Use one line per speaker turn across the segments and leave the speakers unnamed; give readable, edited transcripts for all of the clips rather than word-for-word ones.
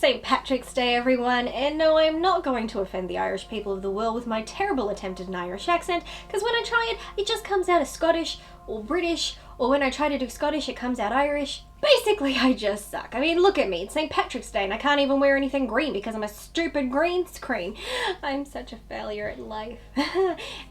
St. Patrick's Day, everyone, and no, I'm not going to offend the Irish people of the world with my terrible attempt at an Irish accent, because when I try it, it just comes out as Scottish or British, or when I try to do Scottish, it comes out Irish. Basically, I just suck. I mean, look at me, it's St. Patrick's Day and I can't even wear anything green because I'm a stupid green screen. I'm such a failure at life.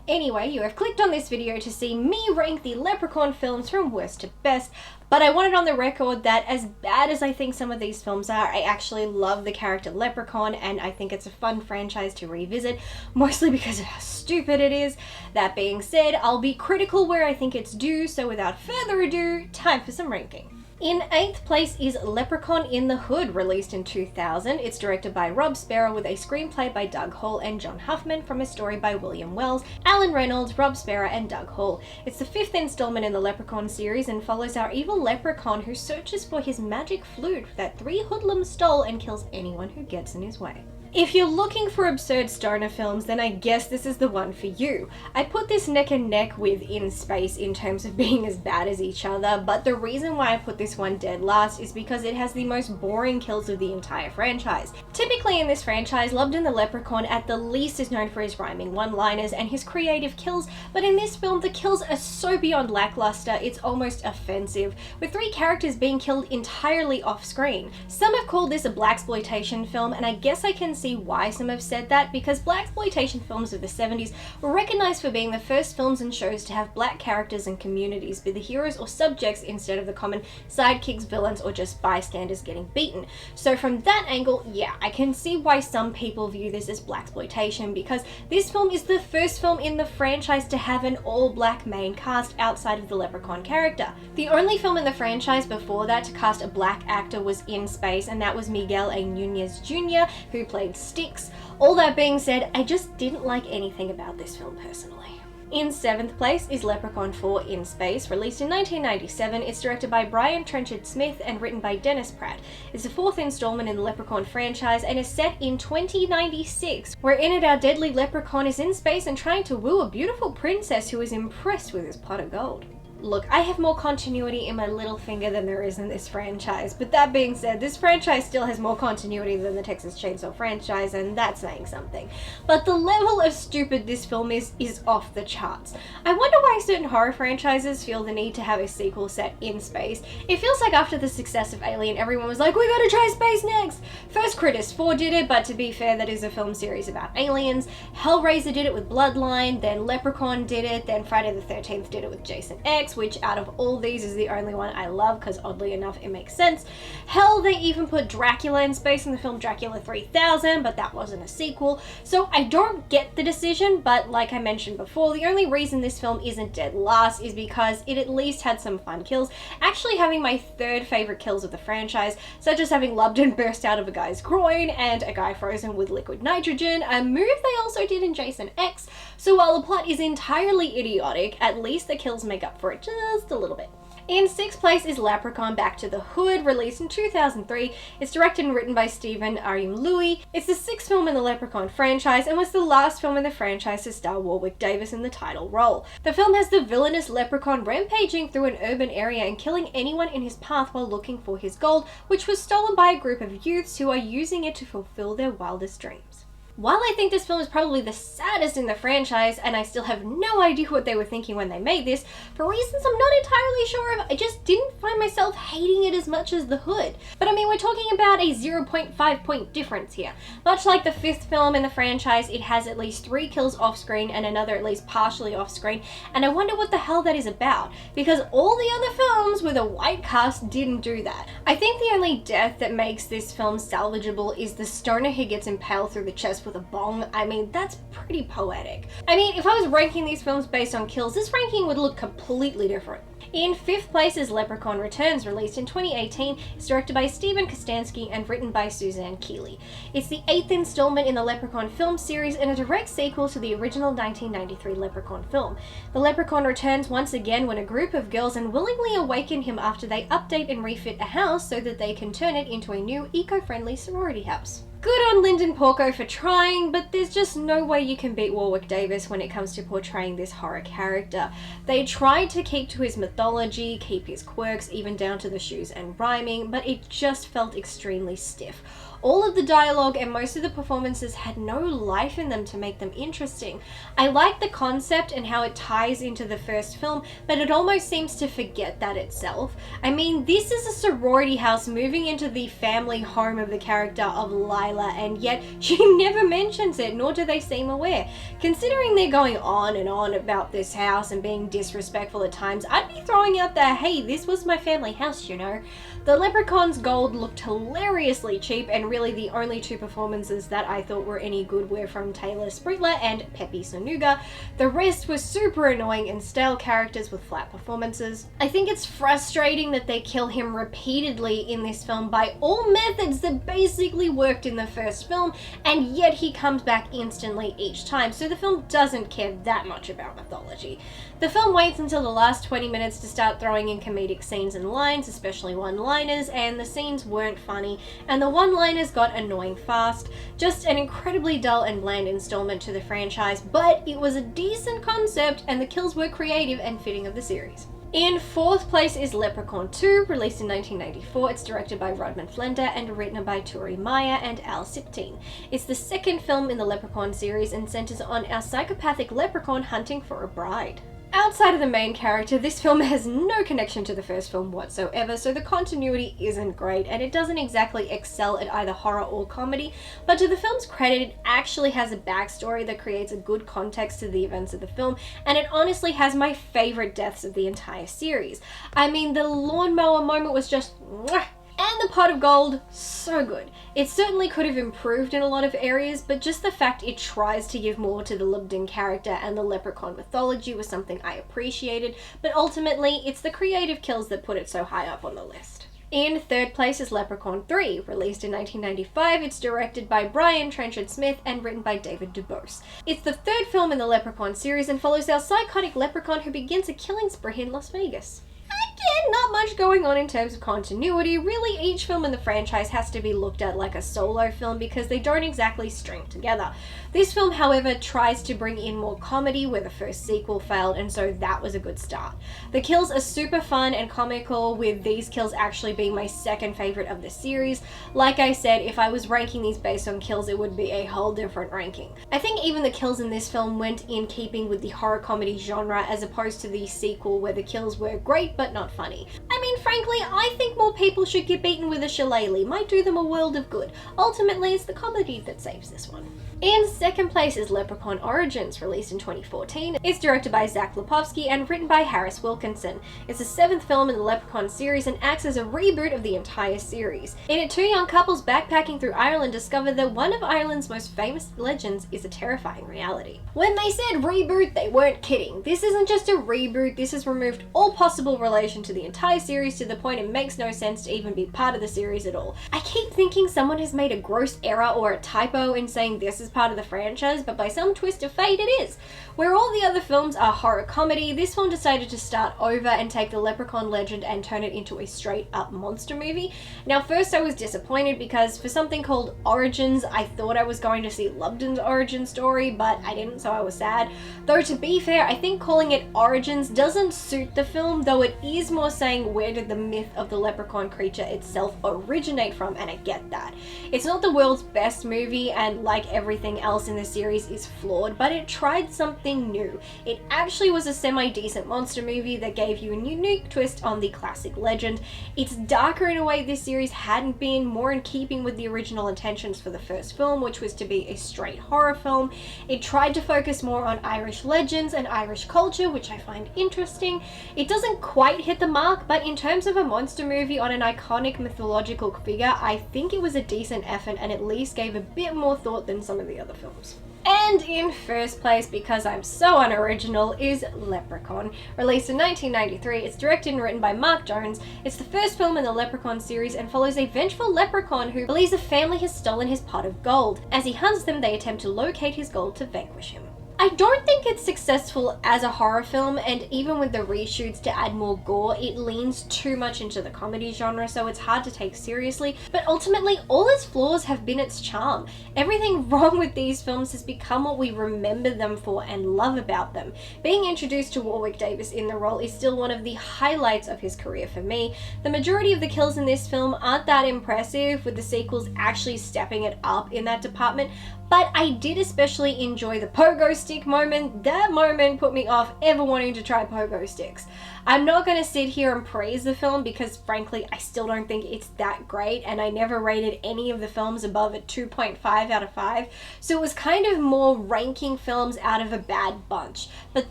Anyway, you have clicked on this video to see me rank the Leprechaun films from worst to best, but I wanted on the record that as bad as I think some of these films are, I actually love the character Leprechaun and I think it's a fun franchise to revisit, mostly because of how stupid it is. That being said, I'll be critical where I think it's due, so without further ado, time for some ranking. In 8th place is Leprechaun in the Hood, released in 2000. It's directed by Rob Sparrow with a screenplay by Doug Hall and John Huffman from a story by William Wells, Alan Reynolds, Rob Sparrow and Doug Hall. It's the 5th installment in the Leprechaun series and follows our evil leprechaun who searches for his magic flute that 3 hoodlums stole and kills anyone who gets in his way. If you're looking for absurd stoner films, then I guess this is the one for you. I put this neck and neck with In Space in terms of being as bad as each other, but the reason why I put this one dead last is because it has the most boring kills of the entire franchise. Typically in this franchise, Lobden the Leprechaun at the least is known for his rhyming one-liners and his creative kills, but in this film the kills are so beyond lackluster it's almost offensive, with 3 characters being killed entirely off-screen. Some have called this a blaxploitation film, and I guess I can see why some have said that, because blaxploitation films of the 70s were recognized for being the first films and shows to have black characters and communities be the heroes or subjects instead of the common sidekicks, villains, or just bystanders getting beaten. So from that angle, yeah, I can see why some people view this as blaxploitation, because this film is the first film in the franchise to have an all-black main cast outside of the Leprechaun character. The only film in the franchise before that to cast a black actor was In Space, and that was Miguel A. Nunez Jr., who played Styx. All that being said, I just didn't like anything about this film personally. In 7th place is Leprechaun 4 In Space, released in 1997. It's directed by Brian Trenchard Smith and written by Dennis Pratt. It's the 4th installment in the Leprechaun franchise and is set in 2096, where in it our deadly leprechaun is in space and trying to woo a beautiful princess who is impressed with his pot of gold. Look, I have more continuity in my little finger than there is in this franchise, but that being said, this franchise still has more continuity than the Texas Chainsaw franchise, and that's saying something. But the level of stupid this film is off the charts. I wonder why certain horror franchises feel the need to have a sequel set in space. It feels like after the success of Alien, everyone was like, we gotta try space next! First Critters 4 did it, but to be fair, that is a film series about aliens. Hellraiser did it with Bloodline, then Leprechaun did it, then Friday the 13th did it with Jason X, which out of all these is the only one I love because oddly enough it makes sense. Hell, they even put Dracula in space in the film Dracula 3000, but that wasn't a sequel. So I don't get the decision, but like I mentioned before, the only reason this film isn't dead last is because it at least had some fun kills, actually having my 3rd favorite kills of the franchise, such as having Lobden burst out of a guy's groin and a guy frozen with liquid nitrogen, a move they also did in Jason X. So while the plot is entirely idiotic, at least the kills make up for it just a little bit. In 6th place is Leprechaun Back to the Hood, released in 2003. It's directed and written by Stephen Louis. It's the 6th film in the Leprechaun franchise and was the last film in the franchise to star Warwick Davis in the title role. The film has the villainous leprechaun rampaging through an urban area and killing anyone in his path while looking for his gold, which was stolen by a group of youths who are using it to fulfill their wildest dreams. While I think this film is probably the saddest in the franchise, and I still have no idea what they were thinking when they made this, for reasons I'm not entirely sure of, I just didn't find myself hating it as much as The Hood. But I mean, we're talking about a 0.5 point difference here. Much like the 5th film in the franchise, it has at least 3 kills off-screen and another at least partially off-screen, and I wonder what the hell that is about, because all the other films with a white cast didn't do that. I think the only death that makes this film salvageable is the stoner who gets impaled through the chest with a bong. I mean, that's pretty poetic. I mean, if I was ranking these films based on kills, this ranking would look completely different. In 5th place is Leprechaun Returns, released in 2018. It's directed by Steven Kostanski and written by Suzanne Keeley. It's the 8th installment in the Leprechaun film series and a direct sequel to the original 1993 Leprechaun film. The Leprechaun returns once again when a group of girls unwillingly awaken him after they update and refit a house so that they can turn it into a new eco-friendly sorority house. Good on Lyndon Porco for trying, but there's just no way you can beat Warwick Davis when it comes to portraying this horror character. They tried to keep to his mythology, keep his quirks, even down to the shoes and rhyming, but it just felt extremely stiff. All of the dialogue and most of the performances had no life in them to make them interesting. I like the concept and how it ties into the first film, but it almost seems to forget that itself. I mean, this is a sorority house moving into the family home of the character of Lila, and yet she never mentions it, nor do they seem aware. Considering they're going on and on about this house and being disrespectful at times, I'd be throwing out there, hey, this was my family house, you know. The Leprechaun's gold looked hilariously cheap, and really the only two performances that I thought were any good were from Taylor Spritler and Pepe Sonuga. The rest were super annoying and stale characters with flat performances. I think it's frustrating that they kill him repeatedly in this film by all methods that basically worked in the first film, and yet he comes back instantly each time, so the film doesn't care that much about mythology. The film waits until the last 20 minutes to start throwing in comedic scenes and lines, especially one-liners, and the scenes weren't funny, and the one-liners got annoying fast. Just an incredibly dull and bland installment to the franchise, but it was a decent concept, and the kills were creative and fitting of the series. In fourth place is Leprechaun 2, released in 1994. It's directed by Rodman Flender and written by Turi Meyer and Al Siptine. It's the second film in the Leprechaun series and centers on our psychopathic leprechaun hunting for a bride. Outside of the main character, this film has no connection to the first film whatsoever, so the continuity isn't great, and it doesn't exactly excel at either horror or comedy, but to the film's credit, it actually has a backstory that creates a good context to the events of the film, and it honestly has my favorite deaths of the entire series. I mean, the lawnmower moment was just mwah! And the pot of gold, so good. It certainly could have improved in a lot of areas, but just the fact it tries to give more to the Lubden character and the leprechaun mythology was something I appreciated, but ultimately, it's the creative kills that put it so high up on the list. In third place is Leprechaun 3, released in 1995. It's directed by Brian Trenchard Smith and written by David Dubose. It's the third film in the Leprechaun series and follows our psychotic leprechaun who begins a killing spree in Las Vegas. Again, not much going on in terms of continuity. Really, each film in the franchise has to be looked at like a solo film because they don't exactly string together. This film, however, tries to bring in more comedy where the first sequel failed, and so that was a good start. The kills are super fun and comical, with these kills actually being my second favorite of the series. Like I said, if I was ranking these based on kills, it would be a whole different ranking. I think even the kills in this film went in keeping with the horror comedy genre as opposed to the sequel where the kills were great but not funny. I mean, frankly, I think more people should get beaten with a shillelagh. Might do them a world of good. Ultimately, it's the comedy that saves this one. In second place is Leprechaun Origins, released in 2014. It's directed by Zach Lipovsky and written by Harris Wilkinson. It's the seventh film in the Leprechaun series and acts as a reboot of the entire series. In it, two young couples backpacking through Ireland discover that one of Ireland's most famous legends is a terrifying reality. When they said reboot, they weren't kidding. This isn't just a reboot, this has removed all possible relation to the entire series to the point it makes no sense to even be part of the series at all. I keep thinking someone has made a gross error or a typo in saying this is part of the franchise, but by some twist of fate it is. Where all the other films are horror comedy, this one decided to start over and take the Leprechaun legend and turn it into a straight up monster movie. Now first I was disappointed because for something called Origins, I thought I was going to see Lubden's origin story, but I didn't, so I was sad. Though to be fair, I think calling it Origins doesn't suit the film, though it is more saying where did the myth of the leprechaun creature itself originate from, and I get that. It's not the world's best movie, and like everything else in the series is flawed, but it tried something new. It actually was a semi-decent monster movie that gave you a unique twist on the classic legend. It's darker in a way this series hadn't been, more in keeping with the original intentions for the first film, which was to be a straight horror film. It tried to focus more on Irish legends and Irish culture, which I find interesting. It doesn't quite hit the mark, but in terms of a monster movie on an iconic mythological figure, I think it was a decent effort and at least gave a bit more thought than some of the other films. And in first place, because I'm so unoriginal, is Leprechaun. Released in 1993, it's directed and written by Mark Jones. It's the first film in the Leprechaun series and follows a vengeful leprechaun who believes a family has stolen his pot of gold. As he hunts them, they attempt to locate his gold to vanquish him. I don't think it's successful as a horror film, and even with the reshoots to add more gore, it leans too much into the comedy genre, so it's hard to take seriously. But ultimately, all its flaws have been its charm. Everything wrong with these films has become what we remember them for and love about them. Being introduced to Warwick Davis in the role is still one of the highlights of his career for me. The majority of the kills in this film aren't that impressive, with the sequels actually stepping it up in that department, but I did especially enjoy the pogo stick moment. That moment put me off ever wanting to try pogo sticks. I'm not going to sit here and praise the film because frankly I still don't think it's that great, and I never rated any of the films above a 2.5 out of 5, so it was kind of more ranking films out of a bad bunch. But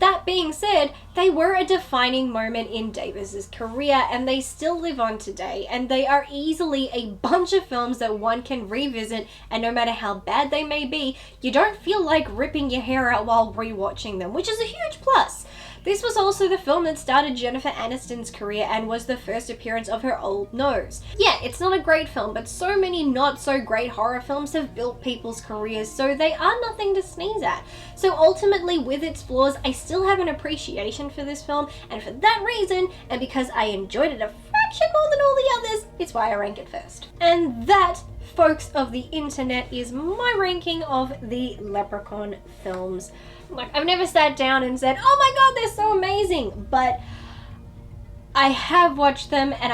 that being said, they were a defining moment in Davis's career and they still live on today, and they are easily a bunch of films that one can revisit, and no matter how bad they may be, you don't feel like ripping your hair out while rewatching them, which is a huge plus. This was also the film that started Jennifer Aniston's career and was the first appearance of her old nose. Yeah, it's not a great film, but so many not so great horror films have built people's careers, so they are nothing to sneeze at. So ultimately, with its flaws, I still have an appreciation for this film, and for that reason, and because I enjoyed it a fraction more than all the others, it's why I rank it first. And that, folks of the internet, is my ranking of the Leprechaun films. Like, I've never sat down and said, oh my god, they're so amazing, but I have watched them, and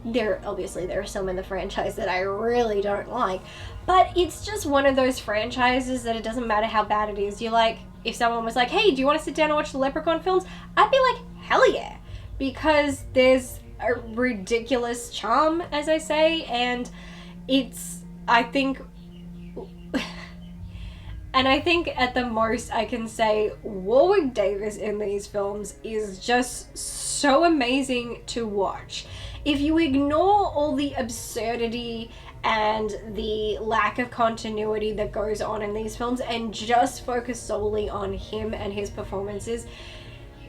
there are some in the franchise that I really don't like, but it's just one of those franchises that it doesn't matter how bad it is. If someone was like, hey, do you want to sit down and watch the Leprechaun films? I'd be like, hell yeah, because there's a ridiculous charm, as I say, and I think at the most I can say Warwick Davis in these films is just so amazing to watch. If you ignore all the absurdity and the lack of continuity that goes on in these films and just focus solely on him and his performances,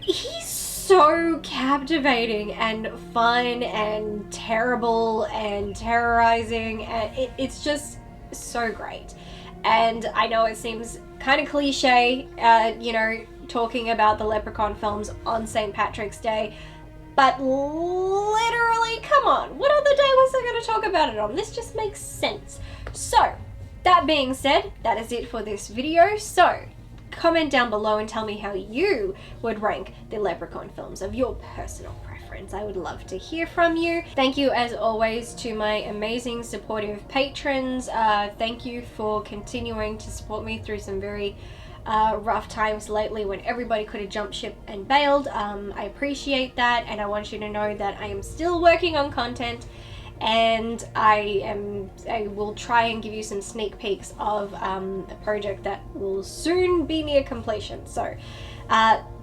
he's so captivating and fun and terrible and terrorizing, and it's just so great. And I know it seems kind of cliche, talking about the Leprechaun films on St. Patrick's Day, but literally, come on, what other day was I going to talk about it on? This just makes sense. So, that being said, that is it for this video. So, comment down below and tell me how you would rank the Leprechaun films of your personal preference. I would love to hear from you. Thank you as always to my amazing supportive patrons. Thank you for continuing to support me through some very rough times lately when everybody could have jumped ship and bailed. I appreciate that, and I want you to know that I am still working on content, and I will try and give you some sneak peeks of a project that will soon be near completion. So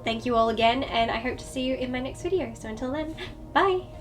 thank you all again, and I hope to see you in my next video. So until then, bye!